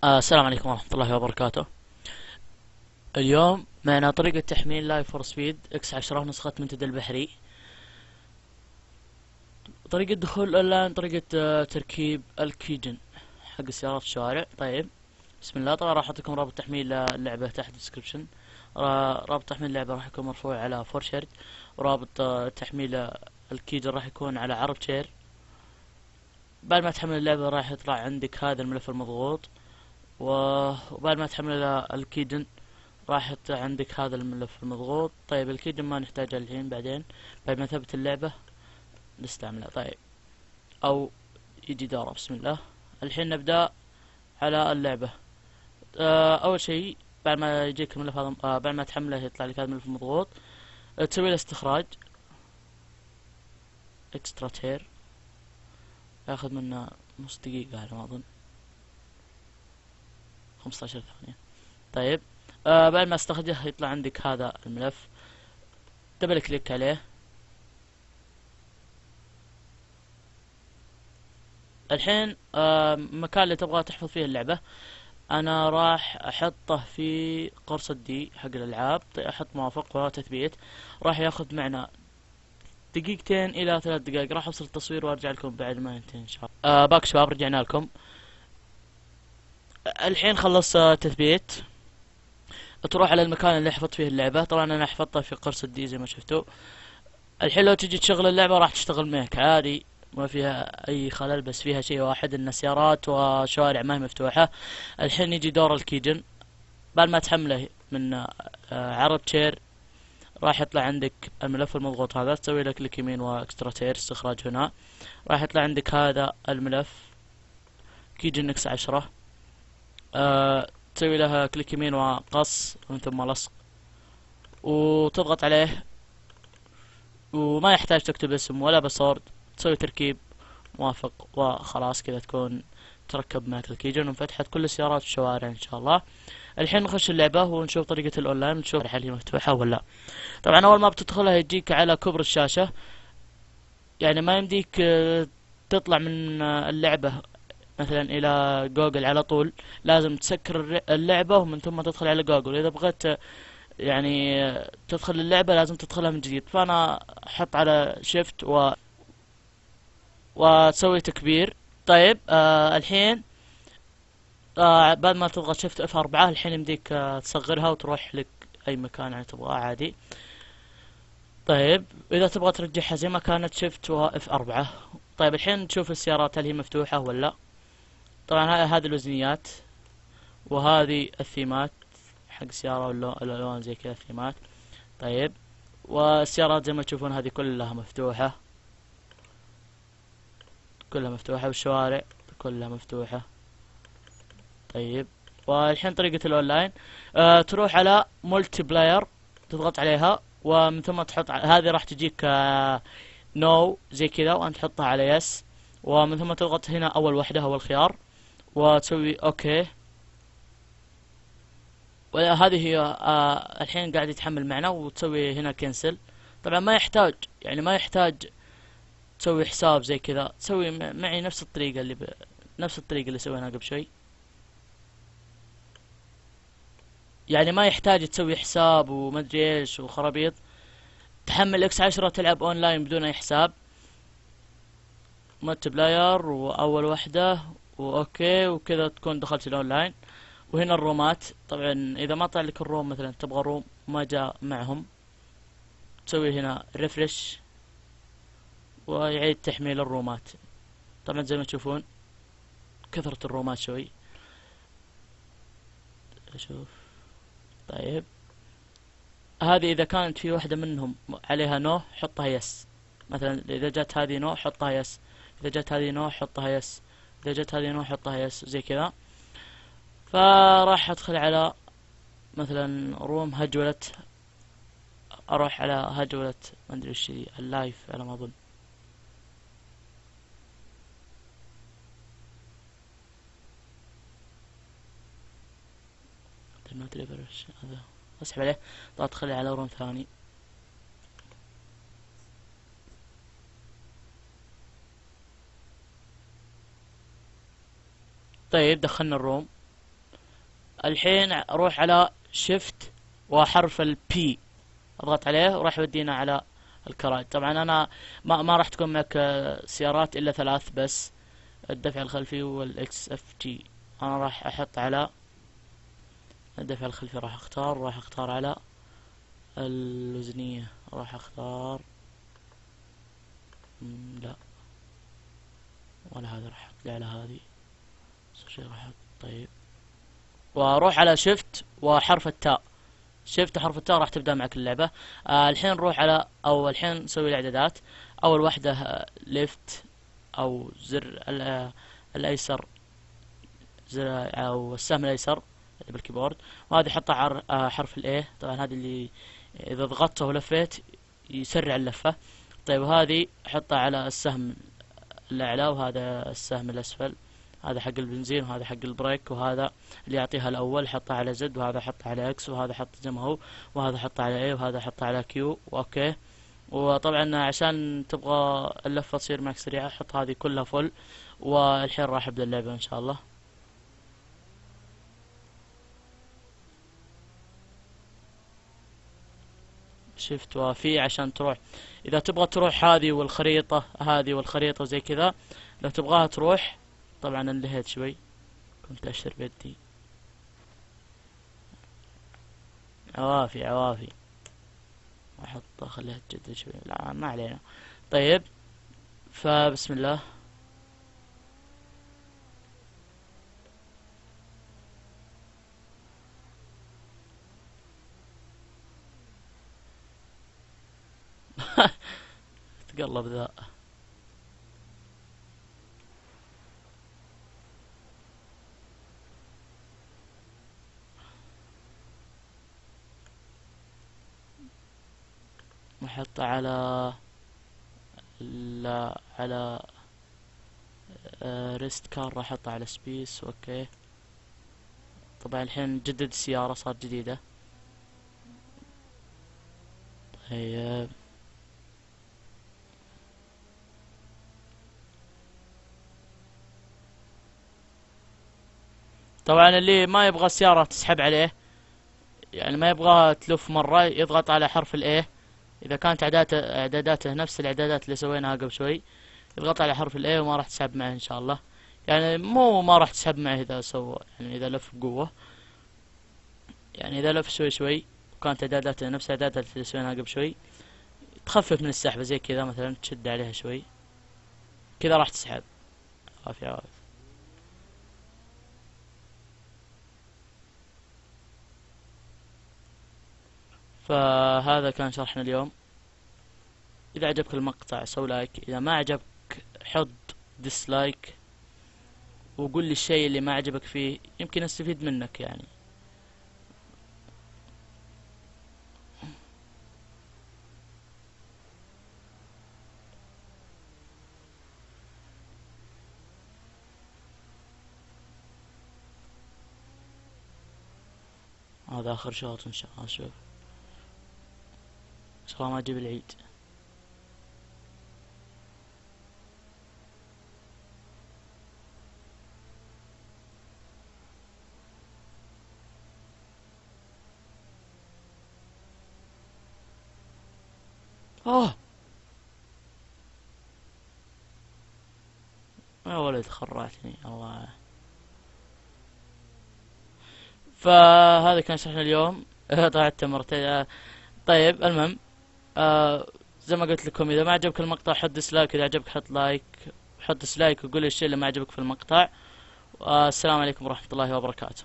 السلام عليكم ورحمة الله وبركاته. اليوم معنا طريقة تحميل لايف فور سبيد اكس 10 نسخة منتدى البحري. طريقة دخول اونلاين، طريقة تركيب الكيجن حق سيارات الشوارع. طيب، بسم الله. طبعا راح احط لكم رابط تحميل اللعبة تحت الديسكربشن. رابط تحميل اللعبة راح يكون مرفوع على فورشارد، ورابط تحميل الكيجن راح يكون على عرب شير. بعد ما تحمل اللعبة راح يطلع عندك هذا الملف المضغوط، وبعد ما تحمل الكيجن راح يطلع عندك هذا الملف المضغوط. طيب الكيجن ما نحتاجه الحين، بعدين بعد ما ثبت اللعبة نستعملها. طيب، او يجي دوره. بسم الله. الحين نبدأ على اللعبة. اول شيء بعد ما يجيك الملف هذا، بعد ما تحمله يطلع لك هذا الملف المضغوط، تسوي له استخراج اكسترا تير، ياخذ منا نص دقيقة على ما اظن، 15 ثانية. طيب، بعد ما استخرجه يطلع عندك هذا الملف، دبل كليك عليه. الحين المكان اللي تبغى تحفظ فيه اللعبة، انا راح احطه في قرص الدي حق الالعاب. طيب، احط موافق وتثبيت. راح ياخذ معنا دقيقتين الى 3 دقائق. راح افصل التصوير وارجع لكم بعد ما ينتهي ان شاء الله. باك شباب، رجعنا لكم. الحين خلص تثبيت. تروح على المكان اللي حفظت فيه اللعبة. طبعا انا حفظتها في قرص الدي زي ما شفتوا. الحين لو تجي تشغل اللعبة راح تشتغل معك عادي، ما فيها اي خلل، بس فيها شيء واحد، ان السيارات وشوارع ما هي مفتوحة. الحين يجي دور الكيجن. بعد ما تحمله من عرض شير راح يطلع عندك الملف المضغوط هذا. تسوي له كليك يمين واكسترا تير استخراج هنا. راح يطلع عندك هذا الملف كيجن اكس 10. تسوي له كليك يمين وقص ومن ثم لصق، وتضغط عليه، وما يحتاج تكتب اسم ولا باسورد. تسوي تركيب موافق وخلاص، كذا تكون تركب معك الكيجن وفتحت كل سيارات الشوارع ان شاء الله. الحين نخش اللعبة ونشوف طريقة الاونلاين، ونشوف هل هي مفتوحة ولا لا. طبعا اول ما بتدخلها يجيك على كبر الشاشة، يعني ما يمديك تطلع من اللعبة مثلا الى جوجل على طول. لازم تسكر اللعبة ومن ثم تدخل على جوجل. اذا بغيت يعني تدخل اللعبة لازم تدخلها من جديد. فانا احط على شيفت وتسوي تكبير. طيب، الحين بعد ما تضغط شيفت اف 4 الحين يمديك تصغرها وتروح لك اي مكان يعني تبغاه عادي. طيب، اذا تبغى ترجعها زي ما كانت شيفت واف 4. طيب الحين نشوف السيارات هل هي مفتوحة ولا لا. طبعا هذه الوزنيات، وهذه الثيمات حق السيارة والالوان زي كذا الثيمات. طيب، والسيارات زي ما تشوفون هذه كلها مفتوحة، كلها مفتوحة، والشوارع كلها مفتوحة. طيب، والحين طريقة الاونلاين، تروح على مولتي بلاير، تضغط عليها، ومن ثم تحط هذه راح تجيك نو زي كذا، وانت تحطها على يس، ومن ثم تضغط هنا اول وحدة اول خيار وتسوي اوكي. وهذه هي الحين قاعد يتحمل معنا، وتسوي هنا كنسل. طبعا ما يحتاج، يعني ما يحتاج تسوي حساب زي كذا. تسوي معي نفس الطريقة نفس الطريقة اللي سويناها قبل شوي. يعني ما يحتاج تسوي حساب وما ادري ايش وخرابيط. تحمل اكس 10 تلعب اونلاين بدون اي حساب. مالتي بلاير واول وحدة واوكي، وكذا تكون دخلت الاونلاين. وهنا الرومات. طبعا اذا ما طلع لك الروم، مثلا تبغى روم ما جاء معهم، تسوي هنا ريفرش ويعيد تحميل الرومات. طبعا زي ما تشوفون كثرة الرومات شوي. اشوف. طيب، هذه اذا كانت في واحدة منهم عليها نو حطها يس. مثلا اذا جت هذه نو حطها يس، اذا جت هذه نو حطها يس، اذا جت هذه نو حطها يس، زي كذا. فراح ادخل على مثلا روم هجولة. اروح على هجولة ما ادري وش هي، اللايف على ما اظن. ما ادري وش هذا، اسحب عليه. ادخل على روم ثاني. طيب، دخلنا الروم. الحين اروح على شيفت وحرف البي، اضغط عليه وراح يودينا على الكراج. طبعا انا ما راح تكون معك سيارات الا ثلاث بس، الدفع الخلفي والاكس اف جي. انا راح احط على الدفع الخلفي، راح اختار على الوزنية، راح اختار لا ولا هذا، راح احط لي على هذه شيء، راح احط طيب، واروح على شيفت وحرف التاء. شيفت وحرف التاء راح تبدأ معك اللعبة. الحين نروح على الحين نسوي الاعدادات. اول واحدة ليفت او زر الايسر، زر او السهم الايسر اللي بالكيبورد، وهذه حطها حرف الاي. طبعا هذه اللي اذا ضغطته ولفيت يسرع اللفة. طيب وهذه حطها على السهم الاعلى، وهذا السهم الاسفل، هذا حق البنزين وهذا حق البريك، وهذا اللي يعطيها الاول حطه على زد، وهذا حطه على اكس، وهذا حطه زي ما هو، وهذا حطه على اي، وهذا حطه على كيو، واوكي. وطبعا عشان تبغى اللفة تصير معك سريعة حط هذه كلها فل. والحين راح ابدا اللعبة ان شاء الله. شفت وفي عشان تروح، اذا تبغى تروح هذه والخريطة وزي كذا، لو تبغاها تروح. طبعا انتهيت شوي، كنت اشر بيدي. عوافي احط اخليها تجدد شوي، لا ما علينا. طيب فبسم الله. تقلب ذا. نحط على لا على ريست كار، راح احطه على سبيس، اوكي. طبعا الحين جدد السيارة، صارت جديدة. طيب طبعا اللي ما يبغى السيارة تسحب عليه، يعني ما يبغاها تلف مرة، يضغط على حرف الايه. اذا كانت اعداداته نفس الاعدادات اللي سويناها قبل شوي، يضغط على حرف الاي وما راح تسحب معه ان شاء الله. يعني مو ما راح تسحب معه اذا سوى، يعني اذا لف بقوة، يعني اذا لف شوي شوي وكانت اعداداته نفس اعدادات اللي سويناها قبل شوي، تخفف من السحبة زي كذا، مثلا تشد عليها شوي كذا راح تسحب. عافية. فهذا كان شرحنا اليوم. اذا عجبك المقطع سو لايك، اذا ما عجبك حط ديسلايك، وقول لي الشيء اللي ما عجبك فيه، يمكن استفيد منك يعني. هذا اخر شوط ان شاء الله، شوف ان شاء الله ما اجيب العيد. اوه يا ولد خرعتني الله. فهذا كان شرحنا اليوم. طلعت مرتين. طيب المهم، زي ما قلت لكم، اذا ما عجبك المقطع حط ديسلايك، اذا عجبك حط لايك، حط ديسلايك وقول لي الشيء اللي ما عجبك في المقطع. السلام عليكم ورحمة الله وبركاته.